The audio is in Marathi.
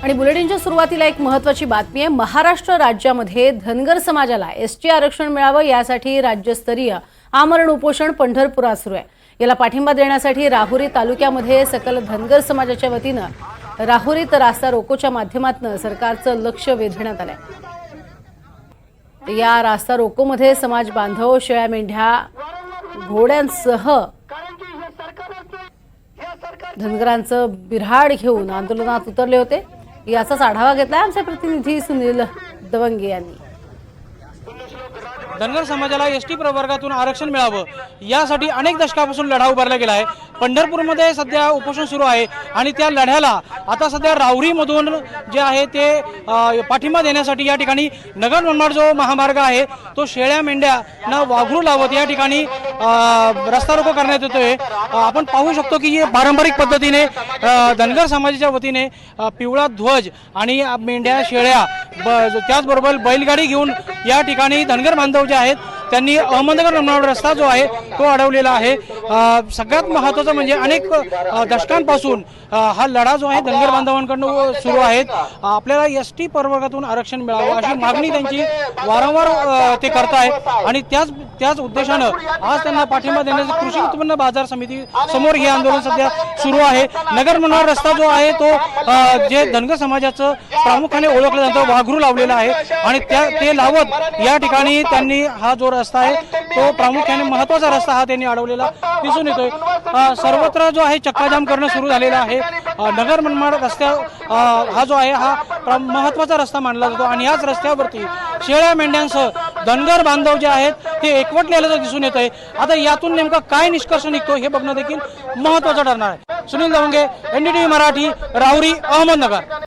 आणि बुलेटिनच्या सुरुवातीला एक महत्त्वाची बातमी आहे। महाराष्ट्र राज्यामध्ये धनगर समाजाला एसटी आरक्षण मिळावं यासाठी राज्यस्तरीय आमरण उपोषण पंढरपुरात सुरू आहे। याला पाठिंबा देण्यासाठी राहुरी तालुक्यामध्ये सकल धनगर समाजाच्या वतीनं राहुरीत रास्ता रोकोच्या माध्यमातून सरकारचं लक्ष वेधण्यात आलंय। या रास्ता रोकोमध्ये समाज बांधव शेळ्या मेंढ्या घोड्यांसह धनगरांचं बिऱ्हाड घेऊन आंदोलनात उतरले होते। याचाच आढावा घेतलाय आमचे प्रतिनिधी सुनील दवंगे यांनी। धनगर समाजाला एसटी प्रवर्गातून आरक्षण मिळावं यासाठी अनेक दशकापासून लढा उभारला गेला आहे। पंढरपूरमध्ये सध्या उपोषण सुरू आहे आणि त्या लढ्याला आता सध्या राहुरीमधून जे आहे ते पाठिंबा देण्यासाठी या ठिकाणी नगर मनमाड जो महामार्ग आहे तो शेळ्या मेंढ्यांना वाघरू लावत या ठिकाणी रस्ता रोको करण्यात येतोय। आपण पाहू शकतो की पारंपरिक पद्धतीने धनगर समाजाच्या वतीने पिवळा ध्वज आणि मेंढ्या शेळ्या त्याचबरोबर बैलगाडी घेऊन या ठिकाणी धनगर बांधव जे आहेत त्यांनी अहमदनगर मनमाड रस्ता जो आहे तो अडवलेला आहे। सगळ्यात महत्त्वाचं म्हणजे अनेक दशकांपासून हा लढा जो आहे धनगर बांधवांकडून सुरू आहे। आपल्याला एसटी प्रवर्गातून आरक्षण मिळावं अशी मागणी त्यांची वारंवार ते करतायत आणि त्याच उद्देशानं आज त्यांना पाठिंबा देण्याचे कृषी उत्पन्न बाजार समिती समोर हे आंदोलन सध्या सुरू आहे। नगर मनमाड रस्ता जो आहे तो जे धनगर समाजाचं प्रामुख्याने ओळखलं जातं वाघरू लावलेला आहे आणि ते लावत या ठिकाणी त्यांनी हा जो रस्ता आहे तो प्रामुख्याने महत्त्वाचा रस्ता हा त्यांनी अडवलेला दिसून येतोय। सर्वत्र जो आहे चक्काजाम करणं सुरू झालेलं आहे। नगर मनमाड रस्ता हा जो आहे हा महत्त्वाचा रस्ता मानला जातो आणि याच रस्त्यावरती शेळ्या मेंढ्यांसह धनगर बांधव जे आहेत ते एकवटलेलं दिसून येत आहे। आता यातून नेमका काय निष्कर्ष निघतो हे बघणं देखील महत्त्वाचं ठरणार आहे। सुनील दवंगे, NDTV मराठी, राहुरी, अहमदनगर।